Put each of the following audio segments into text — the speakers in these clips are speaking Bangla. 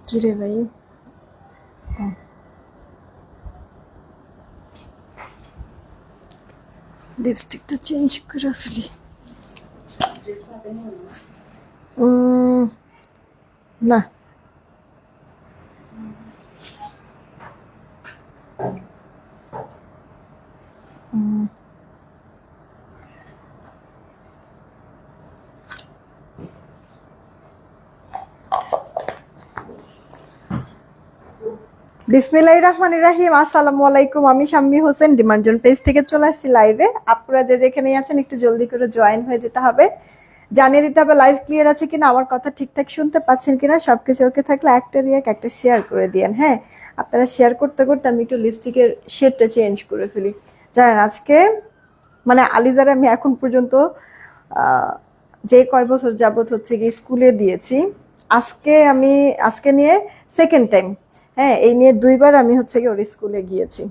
কি রে ভাই? লিপস্টিকটা চেঞ্জ করে ফেলি। উম, না, বিসমিল্লাহির রহমানির রহিম। আসসালামু আলাইকুম। আমি শাম্মী হোসেন ডিমান্ডজন পেজ থেকে চলে আসছি লাইভে। আপনারা যে যেখানে আছেন একটু জলদি করে জয়েন হয়ে যেতে হবে, জানিয়ে দিতে হবে লাইভ ক্লিয়ার আছে কিনা, আমার কথা ঠিকঠাক শুনতে পাচ্ছেন কিনা। সবকিছু ওকে থাকলে একটা রিয়াক একটা শেয়ার করে দিয়েন। হ্যাঁ, আপনারা শেয়ার করতে করতে আমি একটু লিপস্টিকের শেডটা চেঞ্জ করে ফেলি। জানেন আজকে মানে আলিজারে আমি এখন পর্যন্ত আহ, যে কয় বছর যাবত হচ্ছে গিয়ে স্কুলে দিয়েছি, আজকে নিয়ে সেকেন্ড টাইম। হ্যাঁ, এই নিয়ে দুইবার আমি হচ্ছে গিয়ে ওর স্কুলে গিয়েছি।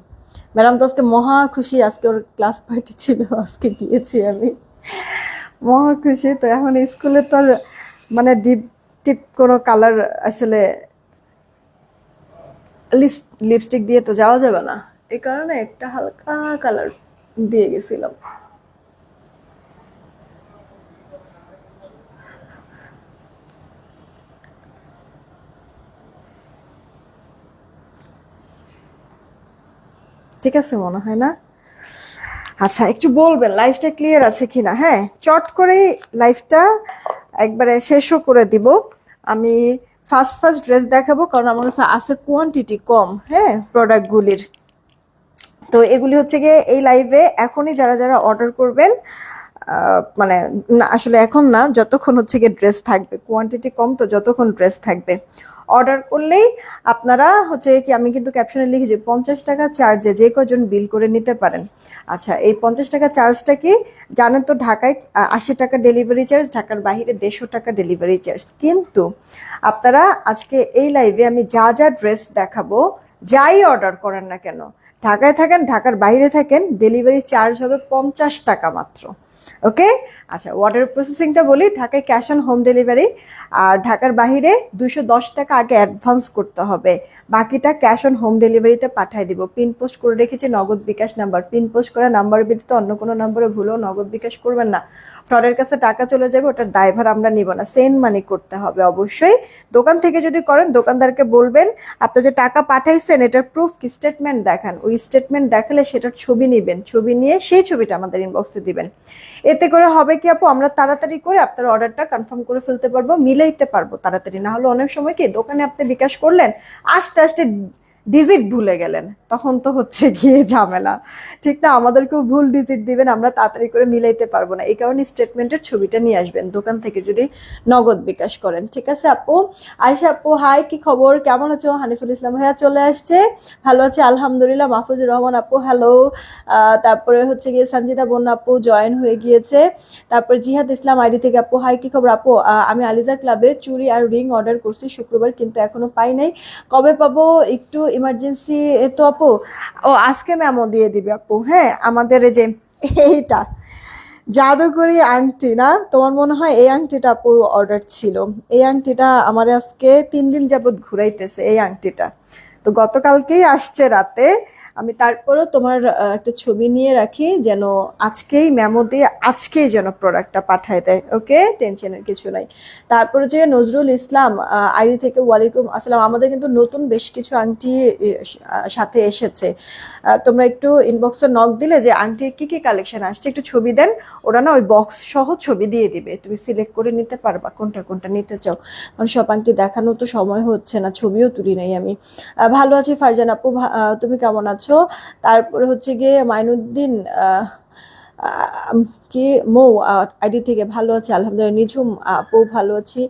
ম্যাডাম তো আজকে মহা খুশি, আজকে ওর ক্লাস পার্টি ছিল, আজকে গিয়েছি আমি, মহা খুশি। তো এখন স্কুলে তো আর মানে ডিপ টিপ কোনো কালার আসলে লিপস্টিক দিয়ে তো যাওয়া যাবে না, এই কারণে একটা হালকা কালার দিয়ে গেছিলাম। ঠিক আছে মনে হয় না? আচ্ছা, একটু বলবেন লাইফটা ক্লিয়ার আছে কিনা। হ্যাঁ, চট করেই লাইফটা একবারে শেষও করে দিব আমি। ফার্স্ট ফার্স্ট ড্রেস দেখাবো কারণ আমার কাছে আছে কোয়ান্টিটি কম, হ্যাঁ, প্রোডাক্টগুলির। তো এগুলি হচ্ছে গিয়ে এই লাইভে এখনই যারা যারা অর্ডার করবেন, মানে না আসলে এখন না, যতক্ষণ হচ্ছে গিয়ে ড্রেস থাকবে, কোয়ান্টিটি কম তো, যতক্ষণ ড্রেস থাকবে অর্ডার করলেই আপনারা হচ্ছে কি, আমি কিন্তু ক্যাপশনে লিখেছি 50 টাকা চার্জে যে কজন বিল করে নিতে পারেন। আচ্ছা, এই 50 টাকা চার্জটা কি জানেন তো? ঢাকায় 80 টাকা ডেলিভারি চার্জ, ঢাকার বাইরে 150 টাকা ডেলিভারি চার্জ। কিন্তু আপনারা আজকে এই লাইভে আমি যা যা ড্রেস দেখাবো, যাই অর্ডার করেন না কেন, ঢাকায় থাকেন ঢাকার বাইরে থাকেন, ডেলিভারি চার্জ হবে 50 টাকা মাত্র। ওকে? আচ্ছা, অর্ডার প্রসেসিংটা বলি। ঢাকায় ক্যাশ অন হোম ডেলিভারি, আর ঢাকার বাইরে 210 টাকা আগে অ্যাডভান্স করতে হবে, বাকিটা ক্যাশ অন হোম ডেলিভারিতে পাঠিয়ে দিব। পিন পোস্ট করে রেখেছি নগদ বিকাশ নাম্বার, পিন পোস্ট করা নাম্বার ব্যতীত অন্য কোনো নম্বরে ভুলেও নগদ বিকাশ করবেন না, ফ্রডের কাছে টাকা চলে যাবে, ওটার দায়ভার আমরা নিব না। সেন্ড মানি করতে হবে অবশ্যই। দোকান থেকে যদি করেন দোকানদারকে বলবেন আপনি যে টাকা পাঠাইছেন এটার প্রুফ কি, স্টেটমেন্ট দেখান। ওই স্টেটমেন্ট দেখালে সেটার ছবি নেবেন, ছবি নিয়ে সেই ছবিটা আমাদের ইনবক্সে দিবেন। এতে করে হবে কি আপু, আমরা তাড়াতাড়ি করে আপনার অর্ডারটা কনফার্ম করে ফেলতে পারবো, মিলাইতে পারবো তাড়াতাড়ি। না হলে অনেক সময় কি, দোকানে আপনি বিকাশ করলেন, আস্তে আস্তে ডিজিট ভুলে গেলেন, তখন তো হচ্ছে গিয়ে ঝামেলা। ঠিক না? আমাদেরকেও ভুল ডিজিট দিবেন, আমরা তাড়াতাড়ি করে মিলাইতে পারবো না। এই কারণে স্টেটমেন্টের ছবিটা নিয়ে আসবেন দোকান থেকে যদি নগদ বিকাশ করেন। ঠিক আছে আপু? আয়শা আপু হাই, কি খবর, কেমন আছো? হানিফুল ইসলাম ভাইয়া চলে আসছে, ভালো আছে আলহামদুলিল্লাহ। মাহফুজুর রহমান আপু হ্যালো। তারপরে হচ্ছে গিয়ে সঞ্জিতা বন্যা আপু জয়েন হয়ে গিয়েছে। তারপর জিহাদ ইসলাম আইডি থেকে আপু হাই, কি খবর আপু? আমি আলিজা ক্লাবে চুড়ি আর রিং অর্ডার করছি শুক্রবার, কিন্তু এখনো পাই নাই, কবে পাবো? একটু ইমার্জেন্সি তো আপু। ও আজকে মেমো দিয়ে দিবে আপু। হ্যাঁ, আমাদের এই যে এইটা জাদুকরি আংটি না, তোমার মনে হয় এই আংটিটা আপু অর্ডার ছিল। এই আংটিটা আমার আজকে 3 দিন যাবত ঘুরাইতেছে এই আংটিটা। তো গতকালকেই আসছে রাতে। আমি তারপরও তোমার একটা ছবি নিয়ে রাখি, যেন আজকেই মেমো দিয়ে আজকেই যেন প্রোডাক্টটা পাঠায় দেয়। ওকে, টেনশনের কিছু নাই। তারপরে যে নজরুল ইসলাম আইডি থেকে ওয়ালাইকুম আসসালাম, আমাদের কিন্তু নতুন বেশ কিছু আংটি সাথে এসেছে। তোমরা একটু ইনবক্সে নক দিলে যে আংটির কি কি কালেকশন আসছে একটু ছবি দেন, ওরা না ওই বক্স সহ ছবি দিয়ে দিবে, তুমি সিলেক্ট করে নিতে পারবা কোনটা কোনটা নিতে চাও। কারণ সব আংটি দেখানো তো সময় হচ্ছে না, ছবিও তুলি নাই আমি। ভালো আছি ফারজান আপু, তুমি কেমন আছো? তারপরে হচ্ছে গিয়ে মাইনুদ্দিন কি মৌ আইডি থেকে ভালো আছে আলহামদুলিল্লাহ। নিঝুম আপু ভালো আছি,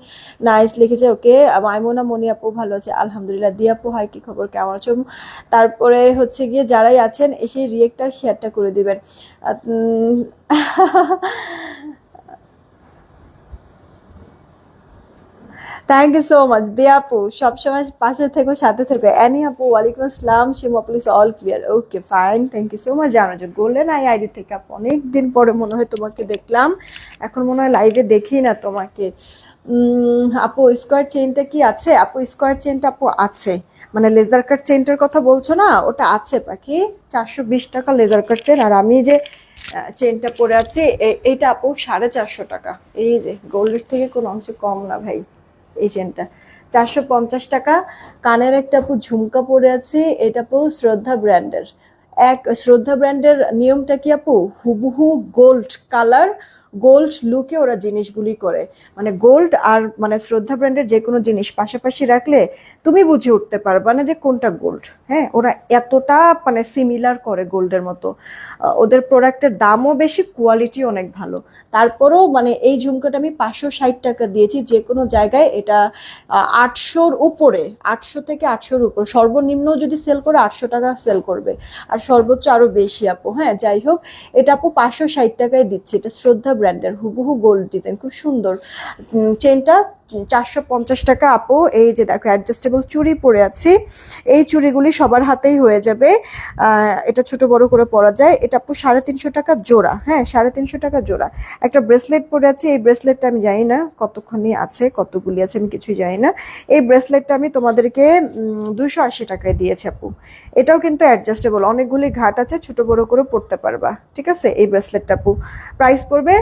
নাইস লিখেছে। ওকে, মাইমুনা মনি আপু ভালো আছে আলহামদুলিল্লাহ। দিয়া আপু হাই, কি খবর, কেমন আছো? তারপরে হচ্ছে গিয়ে যারাই আছেন এসে রিয়েক্টার শেয়ারটা করে দিবেন। থ্যাংক ইউ সো মাচ দিয়া আপু, সবসময় পাশে থেকো, সাথে থেকো। অ্যানি আপু ওয়ালাইকুম আসসালাম, শিমু আপু is all clear. Okay fine, thank you so much. জানো যে গোল্ডেন আই আইডি থেকে আপু অনেক দিন পরে মনে হয় তোমাকে দেখলাম, এখন মনে হয় লাইভে দেখি না তোমাকে। আপু স্কোয়ার চেইনটা কি আছে? আপু স্কোয়ার চেইনটা আপু আছে, মানে লেজার কাট চেইনটার কথা বলছো না, ওটা আছে পাখি। 420 টাকা লেজার কাট চেইন। আর আমি যে চেইনটা পরে আছি এইটা আপু 450 টাকা। এই যে গোল্ডের থেকে কোনো অংশে কম না ভাই। এই চেনটা 450 টাকা। কানের একটা আপু ঝুমকা পরে আছি, এটা আপু শ্রদ্ধা ব্র্যান্ডের। শ্রদ্ধা ব্র্যান্ডের নিয়মটা কি আপু, হুবহু গোল্ড কালার, গোল্ড লুকে ওরা জিনিসগুলি করে। মানে গোল্ড আর মানে শ্রদ্ধা ব্র্যান্ডের যে কোনো জিনিস পাশাপাশি রাখলে তুমি বুঝে উঠতে পারবা না যে কোনটা গোল্ড। হ্যাঁ, ওরা এতটা মানে সিমিলার করে গোল্ডের মতো। ওদের প্রোডাক্টের দামও বেশি, কোয়ালিটি অনেক ভালো। তারপরেও মানে এই ঝুমকাটা আমি 560 টাকা দিয়েছি। যে কোনো জায়গায় এটা 800-র উপরে, 800 থেকে 800-র উপর, সর্বনিম্ন যদি সেল করে 800 টাকা সেল করবে, আর সর্বোচ্চ আরো বেশি আপু। হ্যাঁ, যাই হোক, এটা আপু 560 টাকায় দিচ্ছে। এটা শ্রদ্ধা ব্র্যান্ডের হুবহু গোল্ড ডিজাইন, খুব সুন্দর চেনটা। 450 টাকা আপু। এই যে দেখো অ্যাডজাস্টেবল চুড়ি পরে আছি, এই চুড়িগুলি সবার হাতেই হয়ে যাবে। এটা ছোট বড় করে পরা যায়। এটা আপু 350 টাকা জোড়া। হ্যাঁ, 350 টাকা জোড়া। একটা ব্রেসলেট পরে আছি, এই ব্রেসলেটটা আমি জানি না কতক্ষণই আছে, কতগুলি আছে আমি কিছুই জানি না। এই ব্রেসলেটটা আমি তোমাদেরকে 280 টাকায় দিয়েছি আপু। এটাও কিন্তু অ্যাডজাস্টেবল, অনেকগুলি ঘাট আছে, ছোট বড় করে পড়তে পারবা। ঠিক আছে, এই ব্রেসলেটটা আপু প্রাইস পড়বে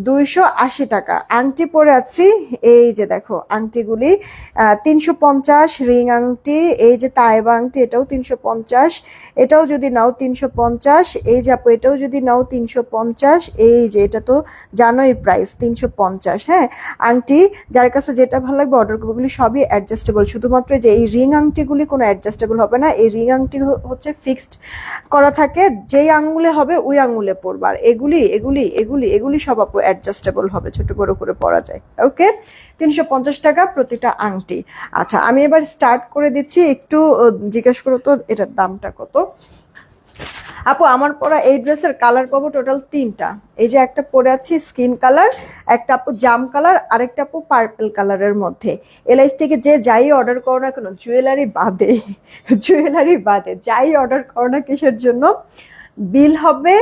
280 টাকা। আংটি পরে আছি, এই যে দেখো আংটিগুলি 350। রিং আংটি, এই যে তায়েবা আংটি, এটাও 350। এটাও যদি নাও 350। এই যে আপু এটাও যদি নাও 350। এই যে এটা তো জানোই প্রাইস 350। হ্যাঁ, আংটি যার কাছে যেটা ভালো লাগবে অর্ডার করবো। এগুলি সবই অ্যাডজাস্টেবল, শুধুমাত্র যে এই রিং আংটিগুলি কোনো অ্যাডজাস্টেবল হবে না। এই রিং আংটি হচ্ছে ফিক্সড করা থাকে, যেই আঙুলে হবে ওই আঙুলে পরবা। আর এগুলি এগুলি এগুলি এগুলি সব আপু অ্যাডজাস্টেবল হবে, ছোট বড় করে পরা যায়। ওকে, 350 টাকা প্রতিটা আংটি। আচ্ছা, আমি এবার স্টার্ট করে দিচ্ছি। একটু জিজ্ঞেস করো তো এটার দামটা কত। আপু আমার পরা এই ড্রেসের কালার পাবো টোটাল 3টা। এই যে একটা পরে আছি স্কিন কালার, একটা আপু জাম কালার, আরেকটা আপু পার্পল কালারের মধ্যে। এলআইস থেকে যে যাই অর্ডার করো না কেন, জুয়েলারি বাদে, জুয়েলারি বাদে যাই অর্ডার করো না, কিসের জন্য বিল হবে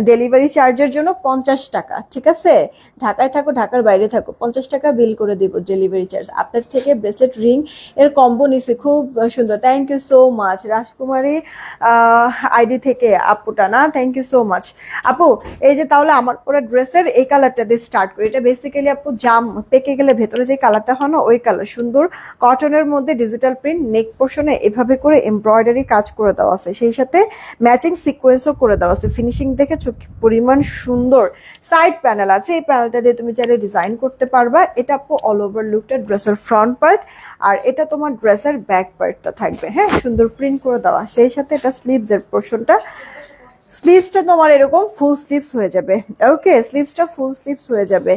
ডেলিভারি চার্জের জন্য 50 টাকা। ঠিক আছে, ঢাকায় থাকো ঢাকার বাইরে থাকো 50 টাকা বিল করে দেব ডেলিভারি চার্জ। আপনার থেকে ব্রেসলেট রিং এর কম্বো নিছি, খুব সুন্দর। থ্যাংক ইউ সো মাচ রাজকুমারী আইডি থেকে আপুটা না, থ্যাংক ইউ সো মাচ আপু। এই যে তাহলে আমার পরে ড্রেসের এই কালারটা দিয়ে স্টার্ট করি। এটা বেসিক্যালি আপু জাম পেকে গেলে ভেতরে যে কালারটা হয় না, ওই কালার। সুন্দর কটনের মধ্যে ডিজিটাল প্রিন্ট, নেক পোর্শনে এভাবে করে এমব্রয়ডারি কাজ করে দেওয়া আছে, সেই সাথে ম্যাচিং সিকোয়েন্সও করে দেওয়া আছে। ফিনিশিং দেখেছো কি পরিমাণ সুন্দর। সাইড প্যানেল আছে, এই প্যানেলটা দিয়ে তুমি চাইলে ডিজাইন করতে পারবা। এটা আপু অল ওভার লুকটা ড্রেসের ফ্রন্ট পার্ট, আর এটা তোমার ড্রেসের ব্যাক পার্টটা থাকবে। হ্যাঁ, সুন্দর প্রিন্ট করে দেওয়া। সেই সাথে এটা স্লিভসের পোর্শনটা, স্লিভসটা তোমার এরকম ফুল স্লিভস হয়ে যাবে। ওকে, স্লিভসটা ফুল স্লিভস হয়ে যাবে।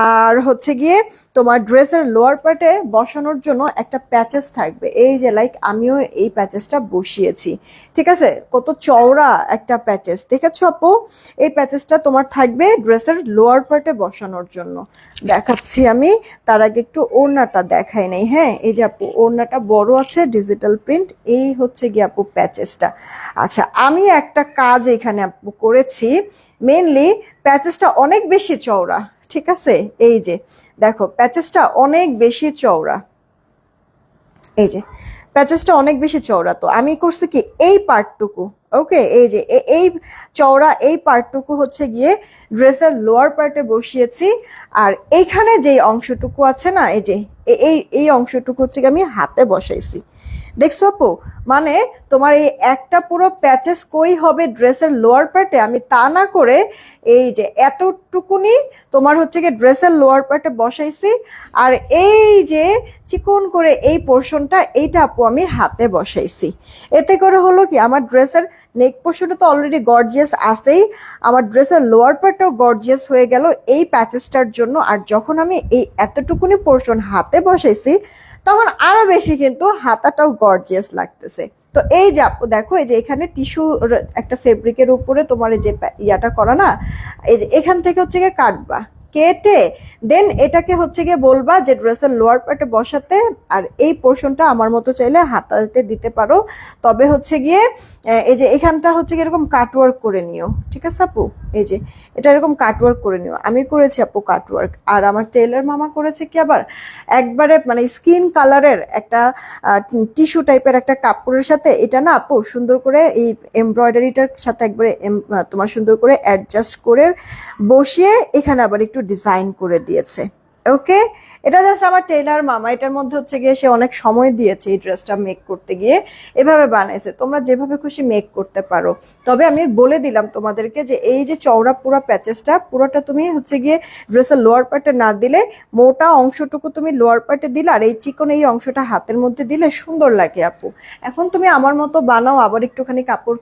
আর হচ্ছে গিয়ে তোমার ড্রেসের লোয়ার পার্টে বসানোর জন্য একটা প্যাচেস থাকবে। এই যে লাইক আমিও এই প্যাচেসটা বসিয়েছি। ঠিক আছে, কত চওড়া একটা প্যাচেস দেখেছো আপু। এই প্যাচেসটা তোমার থাকবে ড্রেসের লোয়ার পার্টে বসানোর জন্য। দেখাচ্ছি আমি, তার আগে একটু ওড়নাটা দেখাই নেই। হ্যাঁ, এই যে আপু ওড়নাটা বড় আছে, ডিজিটাল প্রিন্ট। এই হচ্ছে গিয়ে আপু প্যাচেসটা। আচ্ছা, আমি একটা কাজ এখানে আপু করেছি, মেনলি প্যাচেসটা অনেক বেশি চওড়া। ঠিক আছে, এই যে দেখো প্যাচেসটা অনেক বেশি চওড়া। এই যে প্যাচেসটা অনেক বেশি চওড়া, তো আমি করছি কি এই পার্টটুকু, ওকে, এই যে এই চওড়া এই পার্টটুকু হচ্ছে গিয়ে ড্রেসের লোয়ার পার্টে বসিয়েছি। আর এইখানে যেই অংশটুকু আছে না, এই যে এই এই অংশটুকু হচ্ছে গিয়ে আমি হাতে বসাইছি। দেখছো আপু, মানে তোমার এই একটা পুরো প্যাচেস কই হবে ড্রেসের লোয়ার পার্টে, আমি তা না করে এই যে এতটুকুনি তোমার হচ্ছে গিয়ে ড্রেসের লোয়ার পার্টে বসাইছি। আর এই যে চিকন করে এই পোর্শনটা, এইটা আপু আমি হাতে বসাইছি। এতে করে হলো কি, আমার ড্রেসের নেক পোর্শনটা তো অলরেডি গর্জিয়াস আছেই, আমার ড্রেসের লোয়ার পার্টটাও গর্জিয়াস হয়ে গেল এই প্যাচেসটার জন্য। আর যখন আমি এই এতটুকুনি পোর্শন হাতে বসাইছি, তখন আরো বেশি কিন্তু হাতাটাও গর্জিয়াস লাগতেছে। তো এই যে আপু দেখো, এই যে এখানে টিস্যু একটা ফেব্রিকের উপরে তোমার এই যে ইয়াটা করা না, এই যে এখান থেকে হচ্ছে গিয়ে কাটবা, কেটে দেন এটাকে হচ্ছে গিয়ে বলবা যে ড্রেসের লোয়ার পার্টে বসাতে, আর এই পোর্শনটা আমার মতো চাইলে হাতাতে দিতে পারো। তবে হচ্ছে গিয়ে এই যে এখানটা হচ্ছে গিয়ে এরকম কাটওয়ার্ক করে নিও, ঠিক আছে আপু? এই যে এটা এরকম কাটওয়ার্ক করে নিও, আমি করেছি আপু কাটওয়ার্ক, আর আমার টেলার মামা করেছে কি আবার একবারে মানে স্কিন কালারের একটা টিস্যু টাইপের একটা কাপড়ের সাথে এটা না আপু সুন্দর করে এই এমব্রয়ডারিটার সাথে একবারে তোমার সুন্দর করে অ্যাডজাস্ট করে বসিয়ে এখানে আবার একটু ডিজাইন করে দিয়েছে। ওকে, এটা জাস্ট আমার টেইলার মামা, এটার মধ্যে হচ্ছে গিয়ে সে অনেক সময় দিয়েছে এই ড্রেসটা মেক করতে গিয়ে, এভাবে বানাইছে। তোমরা যেভাবে খুশি মেক করতে পারো। তবে আমি বলে দিলাম তোমাদেরকে যে এই যে চওড়া পুরো প্যাচেসটা পুরোটা তুমি হচ্ছে গিয়ে ড্রেসের লোয়ার পার্টে না দিলে মোটা অংশটুকু তুমি লোয়ার পার্টে দিলে, আর এই চিকন এই অংশটা হাতের মধ্যে দিলে সুন্দর লাগে আপু। এখন তুমি আমার মতো বানাও, আবার একটুখানি কাপড়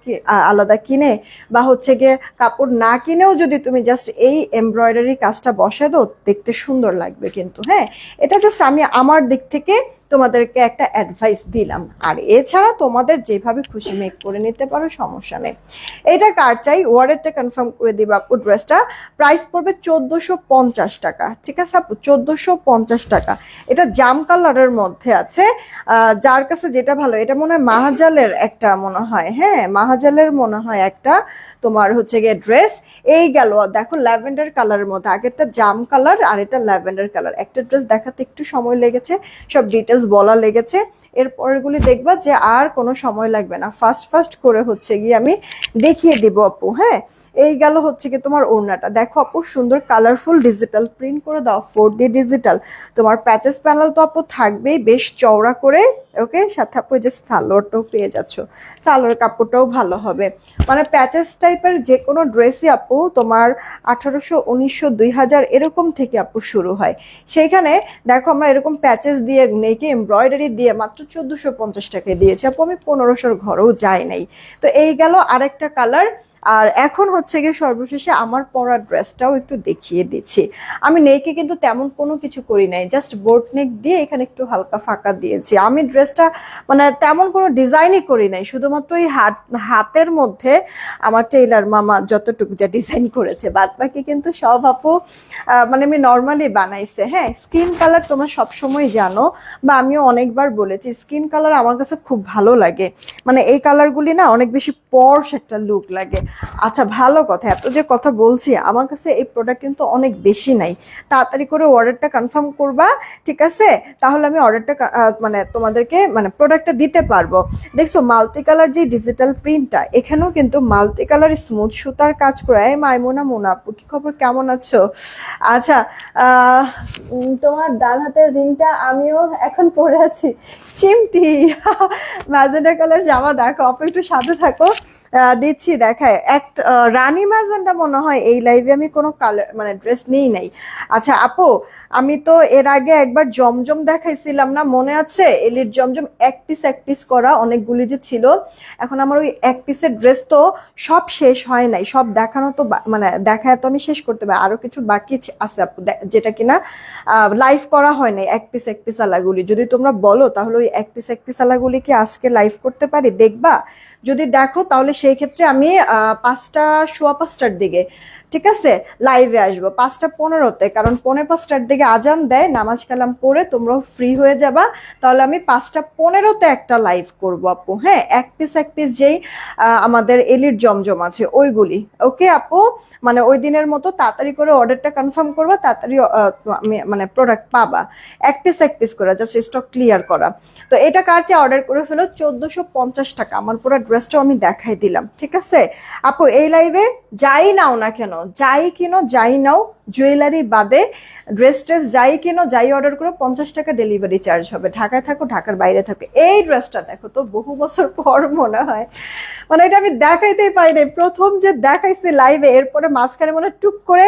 আলাদা কিনে বা হচ্ছে গিয়ে কাপড় না কিনেও যদি তুমি জাস্ট এই এমব্রয়ডারি কাজটা বসায় দাও, দেখতে সুন্দর লাগবে কিন্তু। হ্যাঁ, এটা জাস্ট আমি আমার দিক থেকে তোমাদেরকে একটা অ্যাডভাইস দিলাম, আর এছাড়া তোমাদের যেভাবে খুশি মেক করে নিতে পারো, সমস্যা নেই। এটা কার চাই ওয়ার্ডেরটা কনফার্ম করে দিবা আপু। ড্রেসটা প্রাইস পড়বে 1450 টাকা, ঠিক আছে আপু? 1450 টাকা। এটা জাম কালারের মধ্যে আছে, যার কাছে যেটা ভালো, এটা মনে হয় মাহাজালের একটা মনে হয়, হ্যাঁ মাহাজালের মনে হয় একটা তোমার হচ্ছে গিয়ে ড্রেস। এই গেল দেখো ল্যাভেন্ডার কালারের মধ্যে, আগেরটা জাম কালার আর এটা ল্যাভেন্ডার কালার। একটা ড্রেস দেখাতে একটু সময় লেগেছে, সব ডিটেলস বলা লেগেছে, এর পরেরগুলি দেখবা যে আর কোনো সময় লাগবে না, ফাস্ট ফাস্ট করে হচ্ছে গিয়ে আমি দেখিয়ে দেবো আপু। হ্যাঁ, এই গেল হচ্ছে কি তোমার ওড়নাটা, দেখো আপু সুন্দর কালারফুল ডিজিটাল প্রিন্ট করে দাও, 4D ডিজিটাল। তোমার প্যাচেস প্যানেল তো আপু থাকবেই বেশ চওড়া করে। ওকে, সাথে আপু যে সালোয়ারটাও পেয়ে যাচ্ছ, সালোয়ার কাপড়টাও ভালো হবে। মানে প্যাচেস টাইপের যে কোনো ড্রেসই আপু তোমার 1800, 1900, 2000 এরকম থেকে আপু শুরু হয়। সেইখানে দেখো আমরা এরকম প্যাচেস দিয়ে নেকে এমব্রয়ডারি দিয়ে মাত্র 1450 টাকায় দিয়েছি আপু, আমি 1500 ঘরেও যাই নাই। তো এই গেল আরেকটা কালার। আর এখন হচ্ছে গিয়ে সর্বশেষে আমার পরা ড্রেসটাও একটু দেখিয়ে দিচ্ছি। আমি নেকে কিন্তু তেমন কোনো কিছু করি নাই, জাস্ট বোট নেক দিয়ে এখানে একটু হালকা ফাঁকা দিয়েছি। আমি ড্রেসটা মানে তেমন কোনো ডিজাইনই করি নাই, শুধুমাত্র এই হাতের মধ্যে আমার টেইলার মামা যতটুকু যা ডিজাইন করেছে, বাদ বাকি কিন্তু সব আপু মানে আমি নর্মালি বানাইছে। হ্যাঁ, স্কিন কালার তোমরা সবসময় জানো বা আমিও অনেকবার বলেছি, স্কিন কালার আমার কাছে খুব ভালো লাগে, মানে এই কালারগুলি না অনেক বেশি পরশ একটা লুক লাগে। আচ্ছা ভালো কথা, এত যে কথা বলছি, আমার কাছে এই প্রোডাক্ট কিন্তু অনেক বেশি নাই, তাড়াতাড়ি করে অর্ডারটা কনফার্ম করবা, ঠিক আছে? তাহলে আমি অর্ডারটা মানে তোমাদেরকে মানে প্রোডাক্টটা দিতে পারবো। দেখছো মাল্টি কালার যে ডিজিটাল প্রিন্টটা, এখানেও কিন্তু মাল্টি কালার স্মুথ সুতার কাজ করে। এই মাইমুনা মুনা আপু, কি খবর, কেমন আছো? আচ্ছা, তোমার ডান হাতের রিংটা আমিও এখন পরে আছি। চিমটি ম্যাজেন্ডা কালার জামা, দেখো আপু একটু সাথে থাকো, দিচ্ছি দেখায়। একটা রানী ম্যাজেন্ডা মনে হয় এই লাইভে আমি কোনো কালার মানে ড্রেস নিই নাই। আচ্ছা আপু, আমি তো এর আগে একবার জমজম দেখাইছিলাম না, মনে আছে? এলির জমজম এক পিস করা অনেকগুলি যে ছিল। এখন আমার ওই এক পিসের ড্রেস তো সব শেষ হয় নাই, সব দেখানো তো মানে দেখায় তো আমি শেষ করতে পারি, আরো কিছু বাকি আছে আপু, যেটা কিনা লাইভ করা হয় নাই। এক পিস আলাগুলি যদি তোমরা বলো, তাহলে ওই এক পিস আলাগুলি কি আজকে লাইভ করতে পারি, দেখবা? যদি দেখো তাহলে সেই ক্ষেত্রে আমি 5টা সোয়া 5টার দিকে, ঠিক আছে, লাইভে আসবো 5টা 15-তে, কারণ 4:45টার দিকে আজান দেয়, নামাজ কালাম পড়ে তোমরাও ফ্রি হয়ে যাবা। তাহলে আমি 5টা 15-তে একটা লাইভ করবো আপু। হ্যাঁ, এক পিস যেই আমাদের এলির জমজম আছে ওইগুলি। ওকে আপু, মানে ওই দিনের মতো তাড়াতাড়ি করে অর্ডারটা কনফার্ম করবা, তাড়াতাড়ি মানে প্রোডাক্ট পাবা। এক পিস করে জাস্ট স্টক ক্লিয়ার করা। তো এটা কার্ডে অর্ডার করে ফেলো, 1450 টাকা। আমার পুরো ড্রেসটাও আমি দেখাই দিলাম, ঠিক আছে আপু? এই লাইভে যাই নাও না কেন, যাই কিনো যাই নাও, জুয়েলারি বাদে ড্রেস যাই কিনো যাই অর্ডার করো, 50 টাকা ডেলিভারি চার্জ হবে, ঢাকায় থাকো ঢাকার বাইরে থাকো। এই ড্রেসটা দেখো তো, বহু বছর পর মনে হয়, মানে এটা আমি দেখাইতেই পারি নাই, প্রথম যে দেখাইছি লাইভে, এরপরে মাঝখানে মনে টুক করে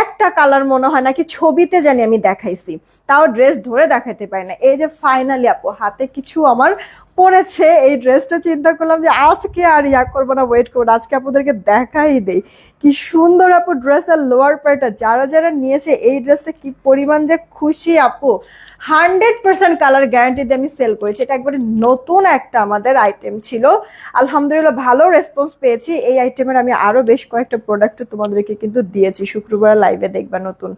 একটা কালার মনে হয় নাকি ছবিতে জানি আমি দেখাইছি, তাও ড্রেস ধরে দেখাইতে পারি না। এই যে ফাইনালি আপু হাতে কিছু আমার পরেছে, এই ড্রেসটা চিন্তা করলাম যে আজকে আর করবো না, ওয়েট করবো, আজকে আপনাদেরকে দেখাই দেই কি সুন্দর সুন্দর আপু ড্রেস আর লোয়ার পার্টটা যারা যারা নিয়েছে এই ড্রেসটা কি পরিমাণ যে খুশি আপু। 100% কালার গ্যারান্টি দিয়ে আমি সেল করেছি, এটা একবারে নতুন একটা আমাদের আইটেম ছিল, আলহামদুলিল্লাহ ভালো রেসপন্স পেয়েছি। এই আইটেমের আমি আরো বেশ কয়েকটা প্রোডাক্ট তোমাদেরকে কিন্তু দিয়েছি, শুক্রবার লাইভে দেখবা নতুন।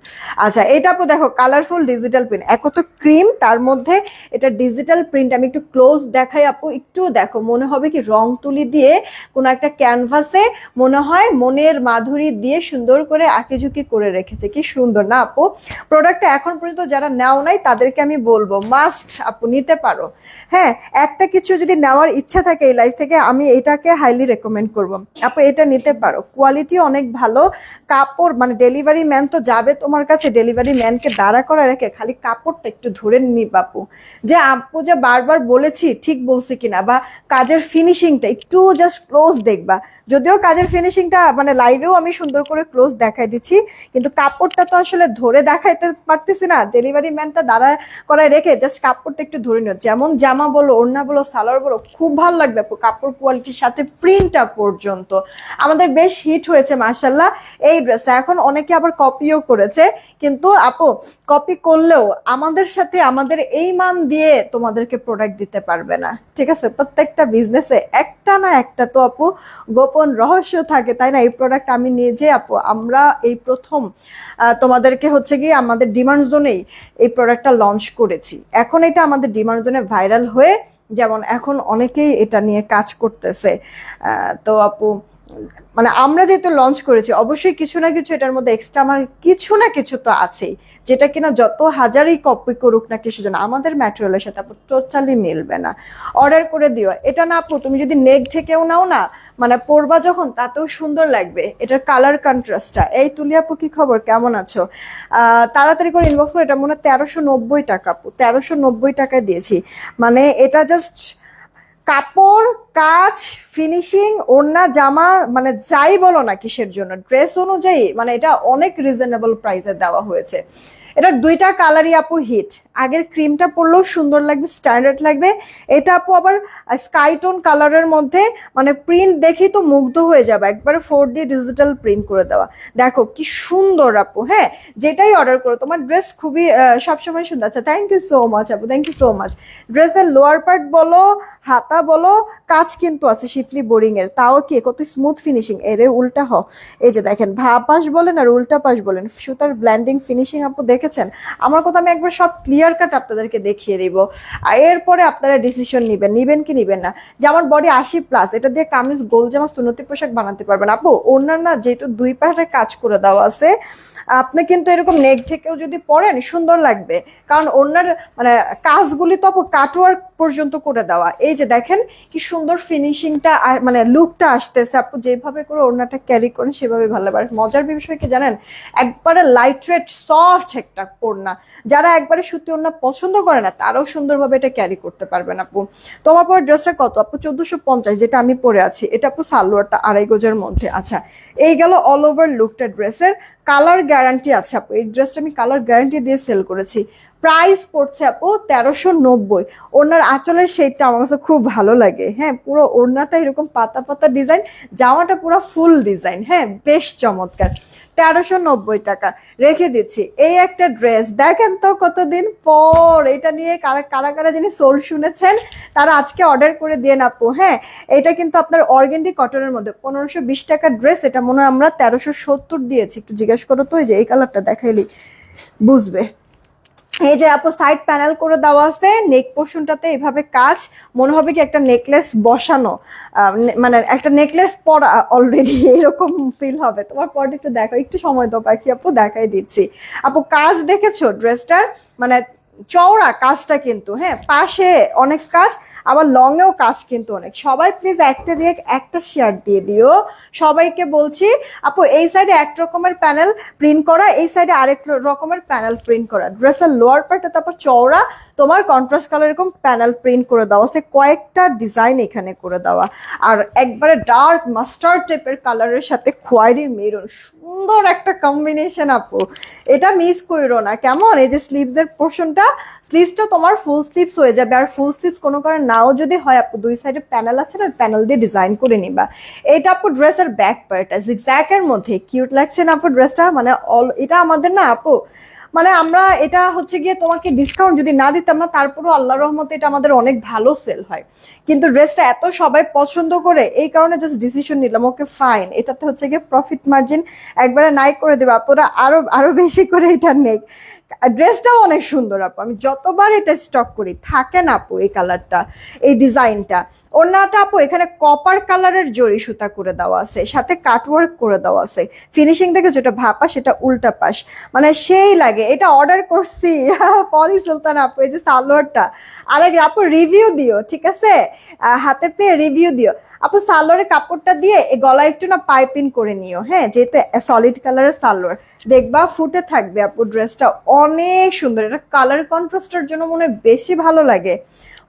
আচ্ছা এটা আপু দেখো কালারফুল ডিজিটাল প্রিন্ট, এক তো ক্রিম তার মধ্যে এটা ডিজিটাল প্রিন্ট। আমি একটু ক্লোজ দেখাই আপু, একটু দেখো মনে হবে কি রং তুলি দিয়ে কোনো একটা ক্যানভাসে মনে হয় মনের মাধুরী দিয়ে সুন্দর করে আঁকিঝুঁকি করে রেখেছে, কি সুন্দর না আপু। প্রোডাক্টটা এখন পর্যন্ত যারা নেও নাই তাদেরকে আমি বলবো মাস্ট আপু নিতে পারো। হ্যাঁ একটা কিছু যদি নেওয়ার ইচ্ছা থাকে এই লাইফ থেকে আমি এটাকে হাইলি রেকমেন্ড করব আপু, এটা নিতে পারো, কোয়ালিটি অনেক ভালো। কাপড় মানে ডেলিভারি ম্যান তো যাবে তোমার কাছে, ডেলিভারি ম্যানকে দাঁড়া করা রেখে খালি কাপড়টা একটু ধরে নিবা আপু, যে আপু যে বারবার বলেছি ঠিক বলছি কিনা, বা কাজের ফিনিশিংটা একটু জাস্ট ক্লোজ দেখবা। যদিও কাজের ফিনিশিংটা মানে লাইভেও আমি সুন্দর করে ক্লোজ দেখাই দিচ্ছি, কিন্তু কাপড়টা তো আসলে ধরে দেখাইতে পারতেছি না, ডেলিভারি ম্যানটা দাঁড়া করায় রেখে জাস্ট কাপড়টা একটু ধরে নিও। যেমন জামা বলো, ওড়না বলো, সালোয়ার বলো, খুব ভালো লাগবে আপু, কাপড় কোয়ালিটির সাথে প্রিন্টটা পর্যন্ত আমাদের বেশ হিট হয়েছে মাশাল্লাহ এই ড্রেসটা। এখন অনেকে আবার কপিও করেছে, কিন্তু আপু কপি করলেও আমাদের সাথে আমাদের এই মান দিয়ে তোমাদেরকে প্রোডাক্ট দিতে পারবে না, ঠিক আছে। প্রত্যেকটা বিজনেসে একটা না একটা তো আপু গোপন রহস্য থাকে, তাই না। এই প্রোডাক্ট আমি নিজে আপু আমরা এই প্রথম তোমাদেরকে হচ্ছে কি আমাদের ডিমান্ড জোনেই এই প্রোডাক্টটা লঞ্চ করেছি। এখন এটা আমাদের ডিমান্ড জোনে ভাইরাল হয়ে যেমন এখন অনেকেই এটা নিয়ে কাজ করতেছে। তো আপু মানে আমরা যেহেতু লঞ্চ করেছি অবশ্যই কিছু না কিছু এটার মধ্যে এক্সট্রা আমার কিছু না কিছু তো আছেই, যেটা কিনা যত হাজারই কপি করুক না কিছু জন্য আমাদের ম্যাটেরিয়ালের সাথে আপু টোটালি মিলবে না। অর্ডার করে দিও এটা না আপু, তুমি যদি নেক ঢেকেও নাও না মানে পরবা যখন তাতেও সুন্দর লাগবে। এটার কালার কন্ট্রাস্টটা এই তুলি আপু কি খবর, কেমন আছো? তাড়াতাড়ি করে ইনবক্স করে, এটা মনে হয় 1390 টাকা আপু, 1390 টাকায় দিয়েছি। মানে এটা জাস্ট কাপড় কাজ ফিনিশিং ওড়না জামা মানে যাই বলো না কিসের জন্য ড্রেস অনুযায়ী মানে এটা অনেক রিজনেবল প্রাইসে দেওয়া হয়েছে। এটার দুইটা কালারই আপু হিট, আগের ক্রিমটা পরলেও সুন্দর লাগবে স্ট্যান্ডার্ড লাগবে, এটা আপু আবার স্কাই টোন কালারের মধ্যে মানে প্রিন্ট দেখি তো মুগ্ধ হয়ে যাবে, একবারে 4D ডিজিটাল প্রিন্ট করে দেওয়া, দেখো কি সুন্দর আপু। হ্যাঁ যেটাই অর্ডার করো তোমার ড্রেস খুবই সবসময় সুন্দর। আচ্ছা থ্যাংক ইউ সো মাচ আপু, থ্যাংক ইউ সো মাচ। ড্রেসের লোয়ার পার্ট বলো হাতা বলো কাজ কিন্তু আছে শিফলি বোরিং এর, তাও কি কত স্মুথ ফিনিশিং, এরে উল্টা হ এই যে দেখেন ভা পাশ বলেন আর উল্টা পাশ বলেন, সুতার ব্ল্যান্ডিং ফিনিশিং আপু দেখেছেন। আমার কথা আমি একবার সব ক্লিয়ার কাট আপনাদেরকে দেখিয়ে দিব, এরপরে আপনারা ডিসিশন নিবেন কি নিবেন না। যে আমার বডি 80+, এটা দিয়ে কামিজ গোল জামা সুন্নতি পোশাক বানাতে পারবেন আপু। ওনার না যেহেতু দুই পাশে কাজ করে দেওয়া আছে, আপনি কিন্তু এরকম নেক ঢেকেও যদি পরেন সুন্দর লাগবে, কারণ ওনার মানে কাজগুলি তো আপু কাটওয়ার্ক পর্যন্ত করে দেওয়া। এই যে দেখেন কি সুন্দর ফিনিশিংটা মানে লুকটা আসতেছে আপু, যেভাবে করে ওড়নাটা ক্যারি করেন সেভাবে ভালো লাগে। মজার বিষয় কি জানেন, একবারে লাইট ওয়েট সফট একটা ওড়না, যারা একবারে সুতি ওড়না পছন্দ করে না তারাও সুন্দরভাবে এটা ক্যারি করতে পারবেন আপু। তোমার পরে ড্রেসটা কত আপু? 1450, যেটা আমি পরে আছি। এটা আপু সালোয়ারটা 2.5 গজের মধ্যে। আচ্ছা এই গেল অল ওভার লুকটা ড্রেসের। কালার গ্যারান্টি আছে আপু, এই ড্রেসটা আমি কালার গ্যারান্টি দিয়ে সেল করেছি। প্রাইস পড়ছে আপু 1390। ওড়নার আঁচলের শেডটা আমার কাছে খুব ভালো লাগে। হ্যাঁ পুরো ওড়নাটা এরকম পাতা পাতা ডিজাইন, জামাটা পুরো ফুল ডিজাইন, হ্যাঁ বেশ চমৎকার। 1390 টাকা রেখে দিচ্ছি। এই একটা ড্রেস দেখেন তো কতদিন পর, এটা নিয়ে কারা কারা কারা যিনি সোল শুনেছেন তারা আজকে অর্ডার করে দিয়ে আপু। হ্যাঁ এটা কিন্তু আপনার অর্গেন্ডি কটনের মধ্যে 1520 টাকার ড্রেস, এটা মনে হয় আমরা 1370 দিয়েছি। একটু জিজ্ঞেস করো তো, এই যে এই কালারটা দেখাইলি বুঝবে। এই যে আপু সাইড প্যানেল করে দেওয়া আছে, নেক পোর্শনটাতে এভাবে কাজ, মনে হবে কি একটা নেকলেস বসানো, মানে একটা নেকলেস পরা অলরেডি এরকম ফিল হবে। তোমার পরে একটু দেখো, একটু সময় দাও পাখি আপু দেখাই দিচ্ছি। আপু কাজ দেখেছো ড্রেসটার, মানে চওড়া কাজটা কিন্তু, হ্যাঁ পাশে অনেক কাজ আবার লং এও কাজ কিন্তু অনেক। সবাই প্লিজ একটা রিয়েক্ট একটা শেয়ার দিয়ে দিও, সবাইকে বলছি। আপু এই সাইডে এক রকমের প্যানেল প্রিন্ট করা, এই সাইডে আরেক রকমের প্যানেল প্রিন্ট করা। ড্রেসের লোয়ার পার্টে তারপর চওড়া তোমার কন্ট্রাস্ট কালার এরকম প্যানেল প্রিন্ট করে দেওয়া আছে, কয়েকটা ডিজাইন এখানে করে দেওয়া। আর একবারে ডার্ক মাস্টার্ড টাইপের কালারের সাথে খয়েরি মেরুন, সুন্দর একটা কম্বিনেশন আপু, এটা মিস করো না কেমন। এই যে স্লিভসের পোর্শনটা স্লিভসটা তোমার ফুল স্লিভস হয়ে যাবে। আর ফুল স্লিভস কোনো কারণে নাও যদি হয় আপু, দুই সাইডে প্যানেল আছে না, প্যানেল দিয়ে ডিজাইন করে নিবা। এটা আপু ড্রেসের ব্যাক পার্টটা জিগজ্যাগের মধ্যে কিউট লাগছে না আপু ড্রেসটা? মানে এটা আমাদের না আপু, মানে আমরা এটা হচ্ছে গিয়ে তোমাকে ডিসকাউন্ট যদি না দিতাম না, তারপরও আল্লাহর রহমতে এটা আমাদের অনেক ভালো সেল হয়। কিন্তু ড্রেসটা এত সবাই পছন্দ করে, এই কারণে জাস্ট ডিসিশন নিলাম ওকে ফাইন, এটাতে হচ্ছে গিয়ে প্রফিট মার্জিন একবারে নাই করে দেবে আপুরা, আরো আরো বেশি করে এটা নেক। ড্রেসটাও অনেক সুন্দর আপু, আমি যতবার এটা স্টক করি থাকে না আপু এই কালারটা, এই ডিজাইনটা। ওড়নাটা আপু এখানে কপার কালারের জরি সুতা করে দেওয়া আছে, সাথে কাটওয়ার্ক করে দেওয়া আছে। ফিনিশিং থেকে যেটা ভাপা সেটা উল্টা পাশ, মানে সেই লাগে। এটা অর্ডার করছি পলি সুলতান আপু, এই যে সালোয়ারটা। আরে আপু রিভিউ দিও, ঠিক আছে? হাতে পেয়ে রিভিউ দিও আপু। সালোয়ারের কাপড়টা দিয়ে গলায় একটু না পাইপিং করে নিও, হ্যাঁ, যেহেতু সলিড কালারের সালোয়ার, দেখবা ফুটে থাকবে আপু। ড্রেসটা অনেক সুন্দর, এটা কালার কন্ট্রাস্টের জন্য মনে হয় বেশি ভালো লাগে।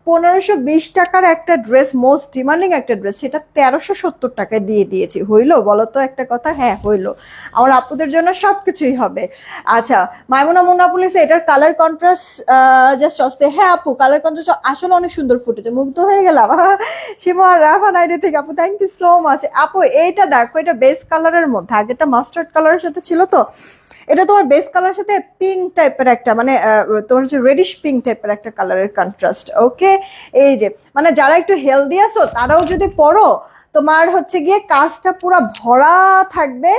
1520 টাকার একটা ড্রেস, মোস্ট ডিমান্ডিং একটা ড্রেস, সেটা 1370 টাকায় দিয়ে দিয়েছি। হইলো বলো তো একটা কথা? হ্যাঁ হইলো, আমার আপুদের জন্য সবকিছুই হবে। আচ্ছা, মাইমুনা মুন্না বলেছে এটার কালার কন্ট্রাস্ট জাস্ট সস্তে। হ্যাঁ আপু, কালার কন্ট্রাস্ট আসলে অনেক সুন্দর ফুটেছে, মুগ্ধ হয়ে গেলাম। শিমা রাফান আইডি থেকে আপু, থ্যাংক ইউ সো মাচ আপু। এইটা দেখো, এটা বেস কালারের মধ্যে, আগেটা মাস্টার্ড কালারের সাথে ছিল তো, এটা তোমার বেস কালারের সাথে পিঙ্ক টাইপের একটা, মানে তোমার হচ্ছে রেডিশ পিঙ্ক টাইপের একটা কালারের কন্ট্রাস্ট। ওকে, এই যে মানে যারা একটু হেলদি আছো তারাও যদি পরো, তোমার হচ্ছে গিয়ে কাজটা পুরো ভরা থাকবে,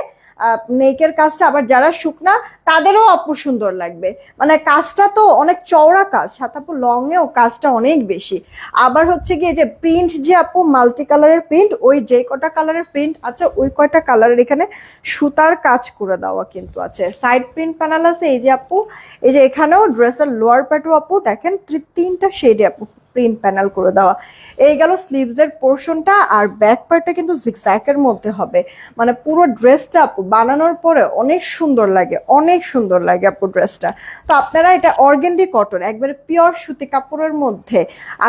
নেকের কাজটা। আবার যারা শুকনা তাদেরও আপু সুন্দর লাগবে, মানে কাজটা তো অনেক চওড়া কাজ, সাথে আপু লং এও কাজটা অনেক বেশি। আবার হচ্ছে গিয়ে যে প্রিন্ট, যে আপু মাল্টি কালারের প্রিন্ট, ওই যে কটা কালারের প্রিন্ট আছে ওই কয়টা কালারের এখানে সুতার কাজ করে দেওয়া কিন্তু আছে। সাইড প্রিন্ট প্যানেল আছে, এই যে আপু, এই যে এখানেও ড্রেসের লোয়ার প্যাটও আপু দেখেন 3টা শেডে আপু প্রিন্ট প্যানেল করে দেওয়া। এই গেল স্লিভসের পোর্শনটা, আর ব্যাক পার্টটা কিন্তু জিগজ্যাগের মধ্যে হবে। মানে পুরো ড্রেসটা আপু বানানোর পরে অনেক সুন্দর লাগে, অনেক সুন্দর লাগে আপু ড্রেসটা। তো আপনারা এটা অর্গেন্ডি কটন, একবারে পিওর সুতি কাপড়ের মধ্যে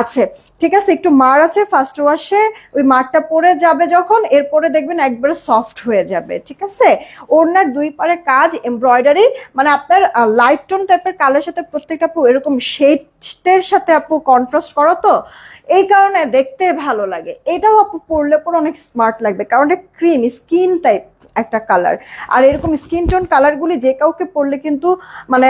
আছে, ঠিক আছে? একটু মার আছে ফার্স্ট ওয়াশে, ওই মারটা পরে যাবে যখন, এরপরে দেখবেন একবারে সফট হয়ে যাবে, ঠিক আছে? ওড়নার দুই পারে কাজ এমব্রয়ডারি, মানে আপনার লাইট টোন টাইপের কালার সাথে প্রত্যেকটা আপু এরকম শেডের সাথে আপু কন্ট্রাস্ট করো, তো এই কারণে দেখতে ভালো লাগে। এটাও আপু পরলে পরে অনেক স্মার্ট লাগবে, কারণ এটা ক্রিম স্কিন টাইপ একটা কালার। আর এরকম স্কিন টোন কালারগুলি যে কাউকে পরলে কিন্তু মানে